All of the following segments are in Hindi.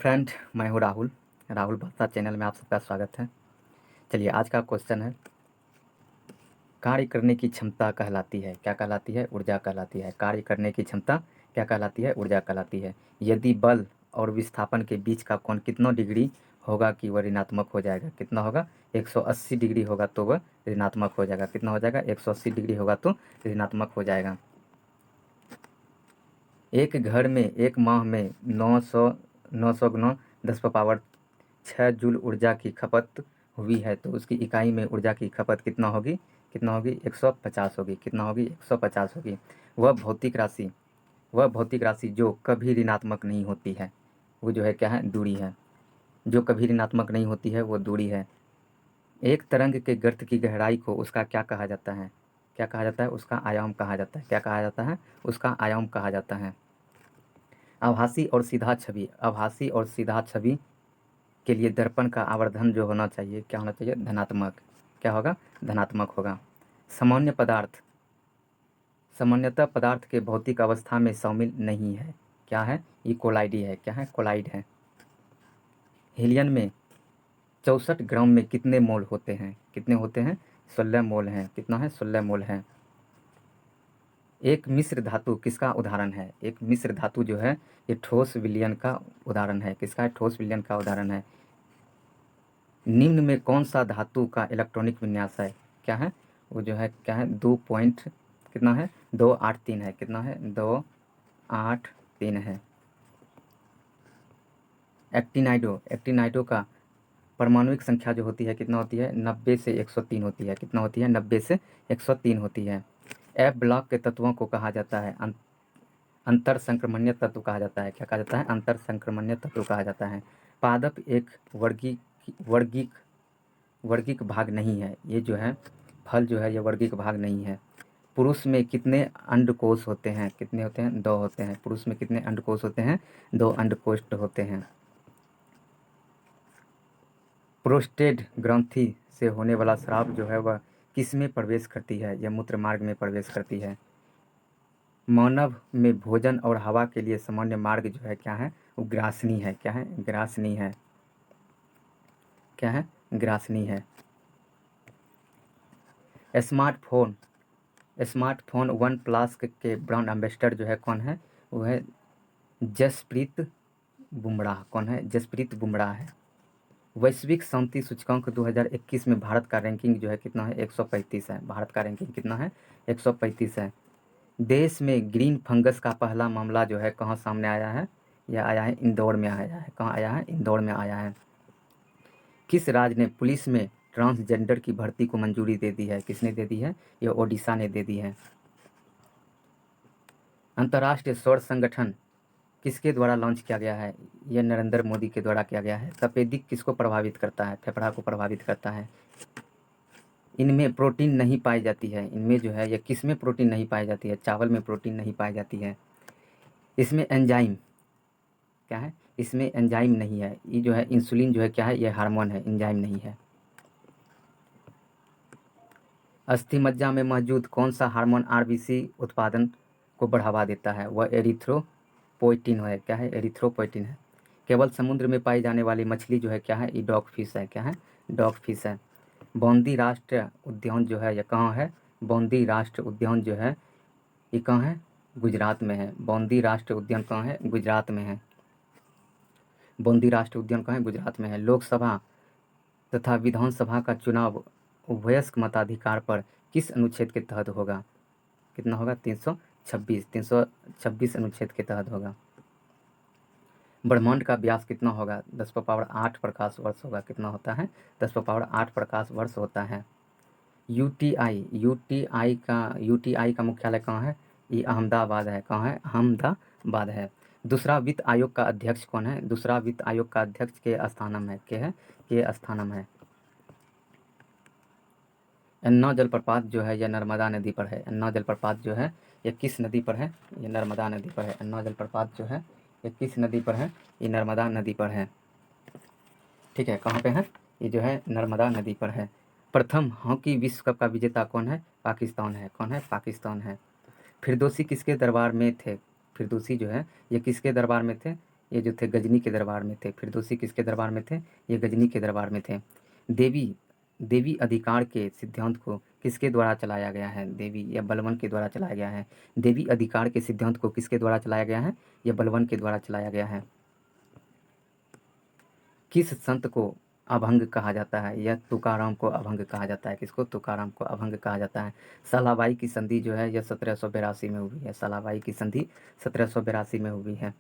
फ्रेंड, मैं हूँ राहुल। राहुल भाषा चैनल में आप सबका स्वागत है। चलिए, आज का क्वेश्चन है, कार्य करने की क्षमता कहलाती है, क्या कहलाती है? ऊर्जा कहलाती है। कार्य करने की क्षमता क्या कहलाती है? ऊर्जा कहलाती है। यदि बल और विस्थापन के बीच का कोण कितना डिग्री होगा कि वह ऋणात्मक हो जाएगा? कितना होगा? 180 डिग्री होगा तो वह ऋणात्मक हो जाएगा। कितना हो जाएगा? 180 डिग्री होगा तो ऋणात्मक हो जाएगा। एक घर में एक माह में 900 गुना 10 जूल ऊर्जा की खपत हुई है, तो उसकी इकाई में ऊर्जा की खपत कितना होगी? 150 होगी। कितना होगी? 150 होगी। वह भौतिक राशि जो कभी ऋणात्मक नहीं होती है, वो जो है क्या है? दूरी है। जो कभी ऋणात्मक नहीं होती है वो दूरी है। एक तरंग के गर्त की गहराई को उसका क्या कहा जाता है? क्या कहा जाता है? उसका आयाम कहा जाता है। क्या कहा जाता है? उसका आयाम कहा जाता है। आभासी और सीधा छवि के लिए दर्पण का आवर्धन जो होना चाहिए, क्या होना चाहिए? धनात्मक। क्या होगा? धनात्मक होगा। सामान्यतः पदार्थ के भौतिक अवस्था में शामिल नहीं है। क्या है? ये कोलाइडी है। क्या है? कोलाइड है। हीलियम में 64 ग्राम में कितने मोल होते हैं? कितने होते हैं? 16 मोल हैं। कितना है? 16 मोल हैं। एक मिश्र धातु किसका उदाहरण है? एक मिश्र धातु जो है ये ठोस विलयन का उदाहरण है। किसका है? ठोस विलयन का उदाहरण है। निम्न में कौन सा धातु का इलेक्ट्रॉनिक विन्यास है? क्या है? वो जो है क्या है? 2 पॉइंट कितना है? 283 है। कितना है? 283 है। एक्टिनाइडो का परमाणुिक संख्या जो होती है कितना होती है? 90 से 103 होती है। कितना होती है? 90 से 103 होती है। एफ ब्लॉक के तत्वों को कहा जाता है अंतर संक्रमणीय तत्व कहा जाता है। क्या कहा जाता है? अंतर संक्रमणीय तत्व कहा जाता है। पादप एक वर्गीक वर्गीक भाग नहीं है। ये जो है फल जो है ये वर्गीक भाग नहीं है। पुरुष में कितने अंडकोश होते हैं? कितने होते हैं? 2 होते हैं। पुरुष में कितने अंडकोश होते हैं? 2 अंडकोश होते हैं। प्रोस्टेट ग्रंथि से होने वाला स्राव जो है वह किस में प्रवेश करती है? यह मूत्र मार्ग में प्रवेश करती है। मानव में भोजन और हवा के लिए सामान्य मार्ग जो है क्या है? वो ग्रासनी है। क्या है? ग्रासनी है। क्या है? ग्रासनी है। स्मार्टफोन स्मार्टफोन वन प्लस के ब्रांड एम्बेसडर जो है कौन है? वो है जसप्रीत बुमराह। कौन है? जसप्रीत बुमराह है। वैश्विक शांति सूचकांक 2021 में भारत का रैंकिंग जो है कितना है? 135 है। भारत का रैंकिंग कितना है? 135 है। देश में ग्रीन फंगस का पहला मामला जो है कहाँ सामने आया है? यह आया है इंदौर में आया है। कहाँ आया है? इंदौर में आया है। किस राज्य ने पुलिस में ट्रांसजेंडर की भर्ती को मंजूरी दे दी है? किसने दे दी है? यह ओडिशा ने दे दी है। अंतर्राष्ट्रीय सौर संगठन किसके द्वारा लॉन्च किया गया है? यह नरेंद्र मोदी के द्वारा किया गया है। तपेदिक किसको प्रभावित करता है? फेफड़ा को प्रभावित करता है। इनमें प्रोटीन नहीं पाई जाती है। इनमें जो है यह किस में प्रोटीन नहीं पाई जाती है? चावल में प्रोटीन नहीं पाई जाती है। इसमें एंजाइम क्या है? इसमें एंजाइम नहीं है। ये जो है इंसुलिन जो है क्या है? यह हार्मोन है, एंजाइम नहीं है। अस्थि मज्जा में मौजूद कौन सा हार्मोन आरबीसी उत्पादन को बढ़ावा देता है? वह एरिथ्रोपोइटिन है। क्या है? एरिथ्रोपोइटिन है। केवल समुद्र में पाई जाने वाली मछली जो है क्या है? ये डॉग फिश है। क्या है? डॉग फिश है। बौंदी राष्ट्रीय उद्यान जो है यह कहाँ है? बौंदी राष्ट्रीय उद्यान जो है ये कहाँ है? गुजरात में है। बौंदी राष्ट्रीय उद्यान कहाँ है? गुजरात में है। बौंदी राष्ट्रीय उद्यान कहाँ है? गुजरात में है। लोकसभा तथा विधानसभा का चुनाव वयस्क मताधिकार पर किस अनुच्छेद के तहत होगा? कितना होगा? 326 अनुच्छेद के तहत होगा। ब्रह्मांड का व्यास कितना होगा? 10⁻8 प्रकाश वर्ष होगा। कितना होता है? 10⁻8 प्रकाश वर्ष होता है। यूटीआई का मुख्यालय कहाँ है? ये अहमदाबाद है। कहाँ है? अहमदाबाद है। दूसरा वित्त आयोग का अध्यक्ष कौन है? दूसरा वित्त आयोग का अध्यक्ष के स्थानम है। के है? के स्थानम है। अन्ना जलप्रपात जो है यह नर्मदा नदी पर है। अन्ना जलप्रपात जो है यह किस नदी पर है? ये नर्मदा नदी पर है। अन्ना जलप्रपात जो है यह किस नदी पर है? ये नर्मदा नदी पर है। ठीक है, कहाँ पे है? ये जो है नर्मदा नदी पर है। प्रथम हॉकी विश्व कप का विजेता कौन है? पाकिस्तान है। कौन है? पाकिस्तान है। फिरदौसी किसके दरबार में थे? फिरदौसी जो है ये किसके दरबार में थे? ये जो थे गजनी के दरबार में थे। फिरदौसी किसके दरबार में थे? ये गजनी के दरबार में थे। देवी देवी अधिकार के सिद्धांत को किसके द्वारा चलाया गया है? देवी या बलवन के द्वारा चलाया गया है। देवी अधिकार के सिद्धांत को किसके द्वारा चलाया गया है? ये बलवन के द्वारा चलाया गया है। किस संत को अभंग कहा जाता है? यह तुकाराम को अभंग कहा जाता है। किसको? तुकाराम को अभंग कहा जाता है। सालाबाई की संधि जो है यह 1782 में हुई है। सालाबाई की संधि 1782 में हुई है।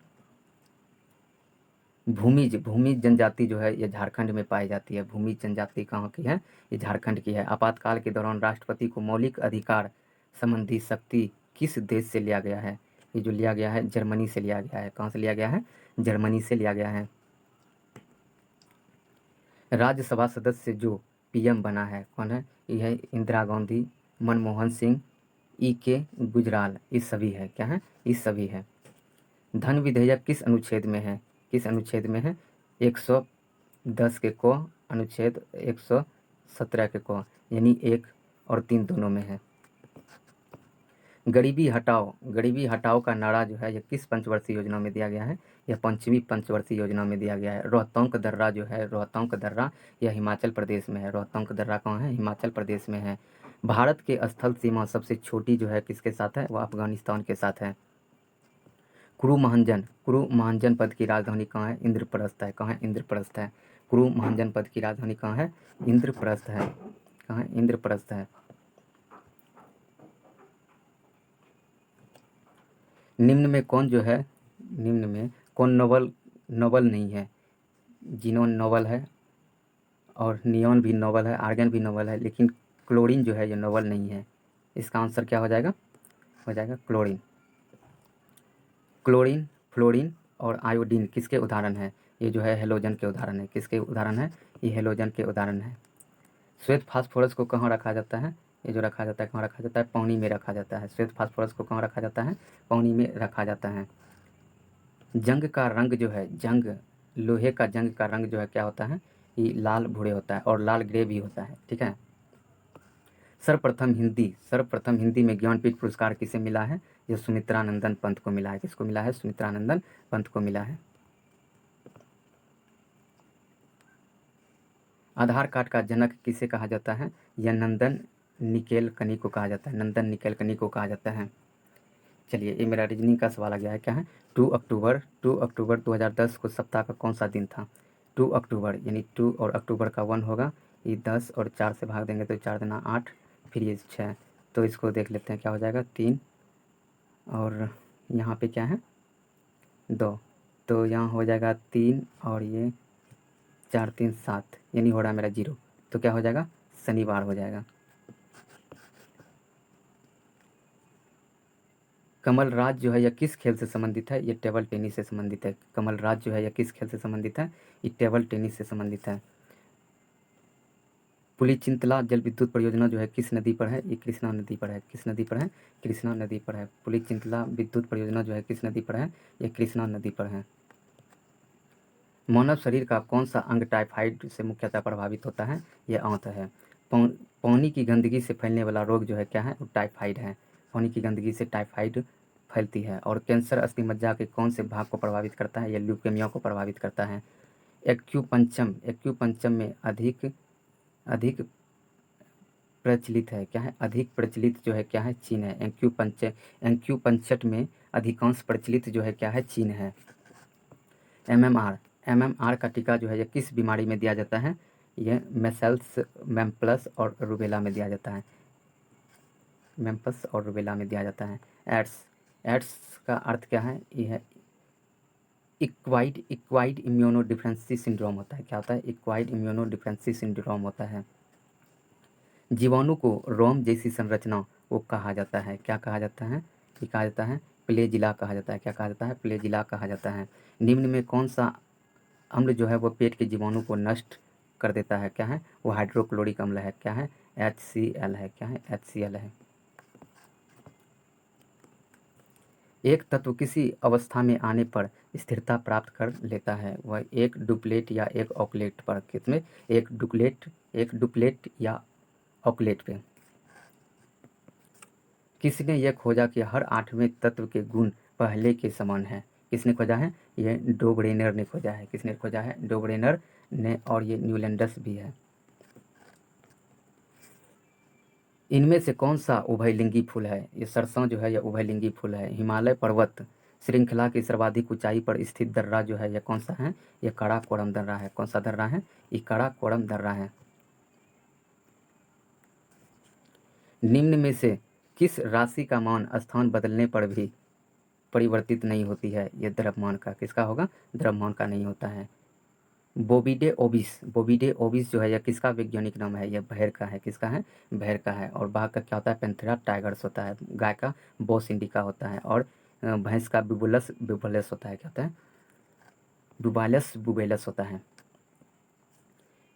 भूमिज भूमिज जनजाति जो है ये झारखंड में पाई जाती है। भूमिज जनजाति कहाँ की है? ये झारखंड की है। आपातकाल के दौरान राष्ट्रपति को मौलिक अधिकार संबंधी शक्ति किस देश से लिया गया है? ये जो लिया गया है जर्मनी से लिया गया है। कहाँ से लिया गया है? जर्मनी से लिया गया है। राज्यसभा सदस्य जो पीएम बना है कौन है? ये है इंदिरा गांधी, मनमोहन सिंह, के गुजराल। ये सभी है। क्या है? ये सभी है। धन विधेयक किस अनुच्छेद में है? किस अनुच्छेद में है? 110 के को, अनुच्छेद 117 के को, यानी 1 और 3 दोनों में है। गरीबी हटाओ का नारा जो है यह किस पंचवर्षीय योजना में दिया गया है? यह 5वीं पंचवर्षीय योजना में दिया गया है। रोहतांग दर्रा जो है, रोहतांग दर्रा यह हिमाचल प्रदेश में है। रोहतांग दर्रा कहाँ है? हिमाचल प्रदेश में है। भारत के स्थल सीमा सबसे छोटी जो है किसके साथ है? वह अफगानिस्तान के साथ है। कुरु महांजन पद की राजधानी कहाँ है? इंद्रप्रस्थ है। कहाँ है? इंद्रप्रस्थ है। कुरु महांजन पद की राजधानी कहाँ है? इंद्रप्रस्थ है। कहाँ है? इंद्रप्रस्थ है। निम्न में कौन नोबल नहीं है? जीनोन नोबल है और नियॉन भी नोबल है, आर्गन भी नोबल है, लेकिन क्लोरीन जो है ये नोबल नहीं है। इसका आंसर क्या हो जाएगा? हो जाएगा क्लोरीन। क्लोरीन, फ्लोरीन और आयोडीन किसके उदाहरण हैं? ये जो है हेलोजन के उदाहरण है। किसके उदाहरण है? ये हेलोजन के उदाहरण है। श्वेत फास्फोरस को कहाँ रखा जाता है? ये जो रखा जाता है कहाँ रखा जाता है? पानी में रखा जाता है। श्वेत फास्फोरस को कहाँ रखा जाता है? पानी में रखा जाता है। जंग का रंग जो है, लोहे का जंग का रंग जो है क्या होता है? ये लाल भूरे होता है और लाल ग्रे भी होता है। ठीक है। सर्वप्रथम हिंदी में ज्ञानपीठ पुरस्कार किसे मिला है? यह सुमित्रानंदन पंत को मिला है। किसको मिला है? सुमित्रानंदन पंत को मिला है। आधार कार्ड का जनक किसे कहा जाता है? यह नंदन निकेलकनी को कहा जाता है। नंदन निकेलकनी को कहा जाता है। चलिए, ये मेरा रीजनिंग का सवाल आ गया है। क्या है? 2 अक्टूबर 2010 को सप्ताह का कौन सा दिन था? 2 अक्टूबर, यानी 2 और अक्टूबर का 1 होगा। ये 10 और 4 से भाग देंगे तो 4 दूना 8, फिर ये 6। तो इसको देख लेते हैं क्या हो जाएगा? 3 और यहाँ पे क्या है? 2। तो यहाँ हो जाएगा 3 और ये 4 3 7, यानी हो रहा है मेरा 0। तो क्या हो जाएगा? शनिवार हो जाएगा। कमल राज जो है यह किस खेल से संबंधित है? ये टेबल टेनिस से संबंधित है। कमल राज जो है यह किस खेल से संबंधित है? ये टेबल टेनिस से संबंधित है। पुलिचिंतला जल विद्युत परियोजना जो है किस नदी पर है? ये कृष्णा नदी पर है। किस नदी पर है? कृष्णा नदी पर है। पुलिचिंतला विद्युत परियोजना जो है किस नदी पर है? ये कृष्णा नदी पर है। मानव शरीर का कौन सा अंग टाइफाइड से मुख्यतः प्रभावित होता है? ये आंत है। पानी की गंदगी से फैलने वाला रोग जो है क्या है? वो टाइफाइड है। पानी की गंदगी से टाइफाइड फैलती है। और कैंसर अस्थिमज्जा के कौन से भाग को प्रभावित करता है? ये ल्यूकेमिया को प्रभावित करता है। एक्यूपंचम में अधिक प्रचलित है। क्या है? अधिक प्रचलित जो है क्या है? चीन है। एक्यूपंचर में अधिकांश प्रचलित जो है क्या है? चीन है। एमएमआर का टीका जो है ये किस बीमारी में दिया जाता है? ये मेसल्स, मैम्पल्स और रूबेला में दिया जाता है। मैम्पल्स और रूबेला में दिया जाता है। एड्स का अर्थ क्या है? ये है इक्वाइड इम्यूनोडिफरेंसी सिंड्रोम होता है। क्या होता है? इक्वाइड इम्यूनोडिफरेंसी सिंड्रोम होता है। जीवाणु को रोम जैसी संरचना को कहा जाता है। क्या कहा जाता है? ये कहा जाता है प्लेजिला कहा जाता है। क्या कहा जाता है? प्लेजिला कहा जाता है। निम्न में कौन सा अम्ल जो है वो पेट के जीवाणु को नष्ट कर देता है? क्या है? वो हाइड्रोक्लोरिक अम्ल है। क्या है? HCl है। क्या है? HCl है। एक तत्व किसी अवस्था में आने पर स्थिरता प्राप्त कर लेता है? वह एक डुप्लेट या एक ऑक्लेट पर। किसमें? एक डुप्लेट या ऑक्लेट पे। किसने यह खोजा कि हर 8वें तत्व के गुण पहले के समान है? किसने खोजा है? ये डोब्रेनर ने खोजा है। किसने खोजा है? डोब्रेनर ने। और ये न्यूलैंडस भी है। इनमें से कौन सा उभयलिंगी फूल है? ये सरसों जो है, ये उभयलिंगी फूल है। हिमालय पर्वत श्रृंखला की सर्वाधिक ऊंचाई पर स्थित दर्रा जो है, ये कौन सा है? ये काराकोरम दर्रा है। कौन सा दर्रा है? ये काराकोरम दर्रा है। निम्न में से किस राशि का मान स्थान बदलने पर भी परिवर्तित नहीं होती है? ये द्रव्यमान का। किसका होगा? द्रव्यमान का नहीं होता है। Bovidae obese. बोविडे ओबिस जो है, यह किसका वैज्ञानिक नाम है? यह भेड़ का है। किसका है? भेड़ का है। और बाघ का क्या होता है? पैंथेरा टाइगर्स होता है। गाय का बोस इंडिका होता है। और भैंस का बुबुलस बुबुलस होता है। क्या होता है? बुबालस बुबेलस होता है।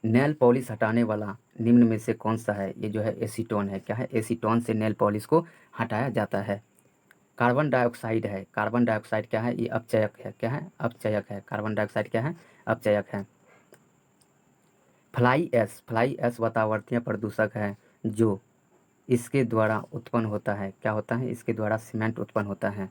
नेल पॉलिश हटाने वाला निम्न में से कौन सा है? ये जो है एसीटोन है। क्या है? एसीटोन से नेल पॉलिश को हटाया जाता है। कार्बन डाइऑक्साइड है। कार्बन डाइऑक्साइड क्या है? ये अपचयक है। क्या है? अपचयक है। कार्बन डाइऑक्साइड क्या है? अपचयक है। फ्लाई ऐश वातावरणीय प्रदूषक है जो इसके द्वारा उत्पन्न होता है। क्या होता है? इसके द्वारा सीमेंट उत्पन्न होता है।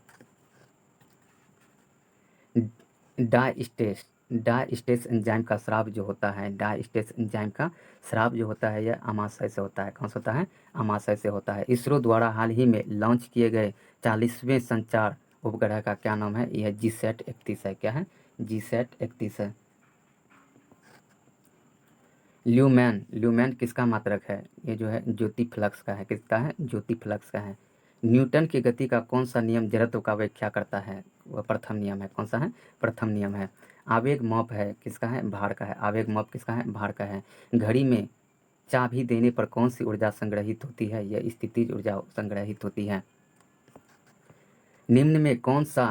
डाइस्टेस डाइस्टेस एंजाइम का स्राव जो होता है, डाइस्टेस एंजाइम का स्राव जो होता है, यह आमाशय से होता है। कौन सा होता है? आमाशय से होता है। इसरो द्वारा हाल ही में लॉन्च किए गए 40वें संचार उपग्रह का क्या नाम है? यह GSAT-31 है। क्या है? GSAT-31 है। ल्यूमेन किसका मात्रक है? ये जो है ज्योति फ्लक्स का है। किसका है? ज्योति फ्लक्स का है। न्यूटन की गति का कौन सा नियम जड़त्व का व्याख्या करता है? वह प्रथम नियम है। कौन सा है? प्रथम नियम है। आवेग माप है। किसका है? भार का है। आवेग माप किसका है? भार का है। घड़ी में चाबी देने पर कौन सी ऊर्जा संग्रहित होती है? यह स्थितिज ऊर्जा संग्रहित होती है। निम्न में कौन सा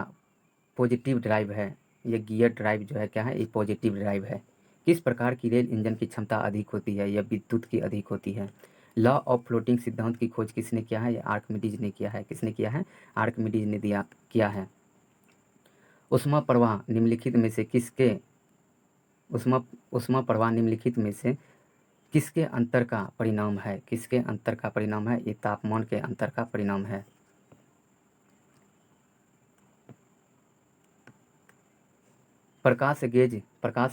पॉजिटिव ड्राइव है? ये गियर ड्राइव जो है, क्या है? ये पॉजिटिव ड्राइव है। किस प्रकार की रेल इंजन की क्षमता अधिक होती है? यह विद्युत की अधिक होती है। लॉ ऑफ फ्लोटिंग सिद्धांत की खोज किसने किया है? ये आर्किमिडीज ने किया है। किसने किया है? आर्किमिडीज ने किया है। ऊष्मा प्रवाह निम्नलिखित में से किसके ऊष्मा ऊष्मा प्रवाह निम्नलिखित में से किसके अंतर का परिणाम है? किसके अंतर का परिणाम है? ये तापमान के अंतर का परिणाम है। प्रकाश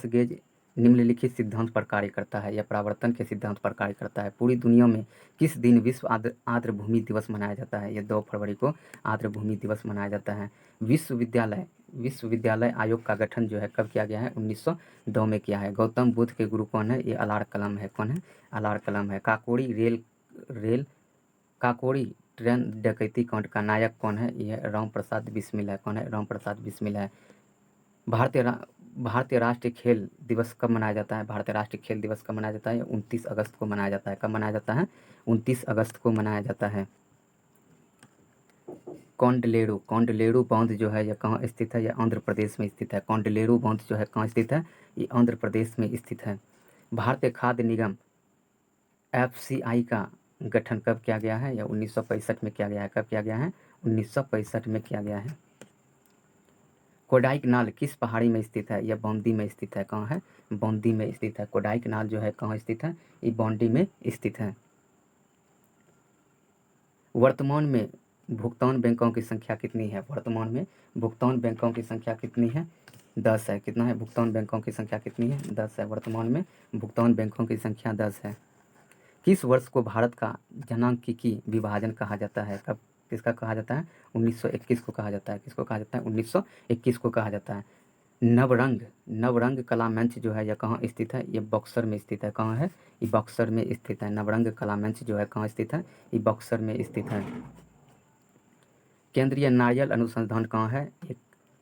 गेज निम्नलिखित सिद्धांत पर कार्य करता है। यह परावर्तन के सिद्धांत पर कार्य करता है। पूरी दुनिया में किस दिन विश्व आर्द्र भूमि दिवस मनाया जाता है? यह 2 फरवरी को आर्द्र भूमि दिवस मनाया जाता है। विश्वविद्यालय आयोग का गठन जो है कब किया गया है? 1902 में किया है। गौतम बुद्ध के गुरु कौन है? ये अलार कलम है। कौन है? अलार कलम है। काकोरी ट्रेन डकैती कांड का नायक कौन है? यह राम प्रसाद बिस्मिल है। कौन है? राम प्रसाद बिस्मिल है। भारतीय राष्ट्रीय खेल दिवस कब मनाया जाता है? भारतीय राष्ट्रीय खेल दिवस कब मनाया जाता है? 29 अगस्त को मनाया जाता है। कब मनाया जाता है? 29 अगस्त को मनाया जाता है। कौंडलेरू बांध जो है, यह कहाँ स्थित है? यह आंध्र प्रदेश में स्थित है। कौंडलेरू बांध जो है कहाँ स्थित है? ये आंध्र प्रदेश में स्थित है। भारतीय खाद्य निगम FCI का गठन कब किया गया है? यह 1965 में किया गया है। कब किया गया है? 1965 में किया गया है। कोडाइकनाल किस पहाड़ी में स्थित है? यह बौंदी में स्थित है। कहाँ है? बौंदी में स्थित है। कोडाइकनाल जो है कहाँ स्थित है? ये बौंदी में स्थित है। वर्तमान में भुगतान बैंकों की संख्या कितनी है? वर्तमान में भुगतान बैंकों की संख्या कितनी है? 10 है। कितना है? भुगतान बैंकों की संख्या कितनी है? 10 है। वर्तमान में भुगतान बैंकों की संख्या 10 है। किस वर्ष को भारत का जनांकीय विभाजन कहा जाता है? कब? किसका कहा जाता है? 1921 को कहा जाता है। किसको कहा जाता है? 1921 को कहा जाता है। नवरंग कला मंच जो है यह कहाँ स्थित है? ये बक्सर में स्थित है। कहाँ है? ये बक्सर में स्थित है। नवरंग कला मंच जो है कहाँ स्थित है? ये बक्सर में स्थित है। केंद्रीय नारियल अनुसंधान कहाँ है? ये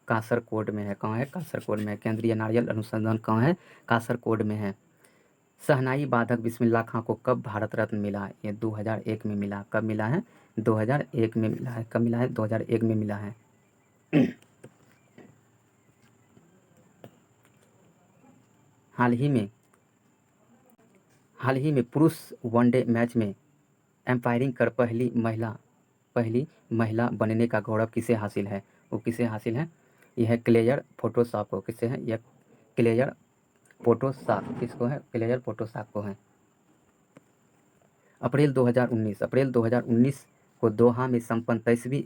कासरकोड में है। कहाँ है? कासरकोड में है। केंद्रीय नारियल अनुसंधान कहाँ है? कासरकोड में है। शहनाई वादक बिस्मिल्लाह खां को कब भारत रत्न मिला? ये 2001 में मिला। कब मिला है? 2001 में मिला है। कब मिला है? 2001 में मिला है। हाल ही में पुरुष वनडे मैच में एम्पायरिंग कर पहली महिला बनने का गौरव किसे हासिल है? वो किसे हासिल है? यह क्लेयर फोटोसाप को। किसे है? यह क्लेयर फोटोसाप। किसको है? क्लेयर फोटोसाप को है। अप्रैल 2019 को दोहा में संपन्न 23वीं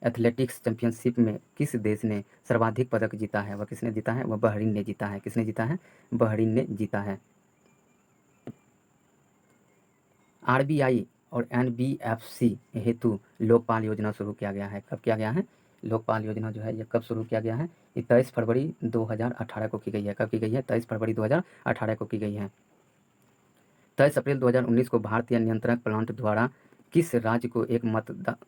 एथलेटिक्स चैंपियनशिप में किस देश ने सर्वाधिक पदक जीता है? वह किसने जीता है? वह बहरीन ने जीता है। किसने जीता है? बहरीन ने जीता है। आरबीआई और एनबीएफसी हेतु लोकपाल योजना शुरू किया गया है। कब किया गया है? लोकपाल योजना जो है ये कब शुरू किया गया है? ये 23 फरवरी 2018 को की गई है। कब की गई है? 23 फरवरी 2018 को की गई है। 23 अप्रैल 2019 को भारतीय नियंत्रक प्लांट द्वारा किस राज्य को एक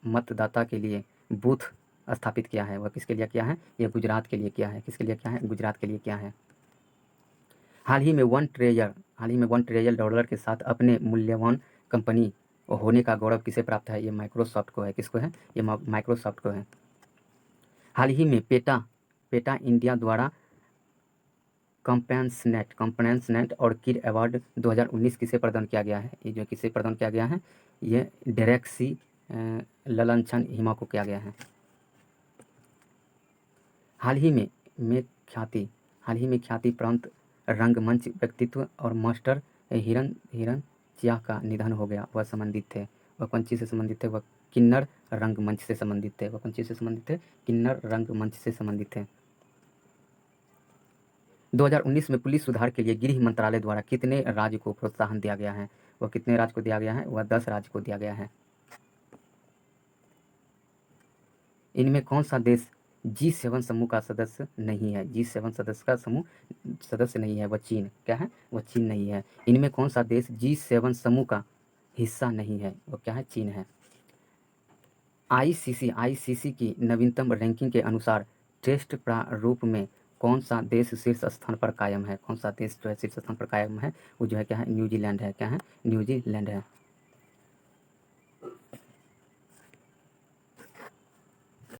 मतदाता के लिए बूथ स्थापित किया है? वह किसके लिए किया है? यह गुजरात के लिए किया है। किसके लिए किया है? गुजरात के लिए किया है। हाल ही में 1 ट्रिलियन डॉलर के साथ अपने मूल्यवान कंपनी होने का गौरव किसे प्राप्त है? ये माइक्रोसॉफ्ट को है। किसको है? ये माइक्रोसॉफ्ट को है। हाल ही में पेटा इंडिया द्वारा कंपेंसनेट और किड अवार्ड 2019 किसे प्रदान किया गया है? ये जो किसे प्रदान किया गया है? ये डेरेक्सी ललनछन हिमा को किया गया है। हाल ही में ख्याति प्रांत रंगमंच व्यक्तित्व और मास्टर हिरन चिया का निधन हो गया। वह संबंधित थे, वह कौन चीज़ से संबंधित थे? वह किन्नर रंगमंच से संबंधित थे। वह कौन चीज़ से संबंधित थे? किन्नर रंगमंच से संबंधित थे। 2019 में पुलिस सुधार के लिए गृह मंत्रालय द्वारा कितने राज्य को प्रोत्साहन दिया गया है? वह कितने राज्य को दिया गया है? वह 10 राज्य को दिया गया है। इनमें कौन सा देश G7 समूह का सदस्य नहीं है? G7 सदस्य का समूह सदस्य नहीं है, वह चीन। क्या है? वह चीन नहीं है। इनमें कौन सा देश G7 समूह का हिस्सा नहीं है? वह क्या है? चीन है। आईसीसी की नवीनतम रैंकिंग के अनुसार टेस्ट प्रारूप में कौन सा देश शीर्ष स्थान पर कायम है? कौन सा देश जो है शीर्ष स्थान पर कायम है? वो जो है क्या है? न्यूजीलैंड है। क्या है? न्यूजीलैंड है।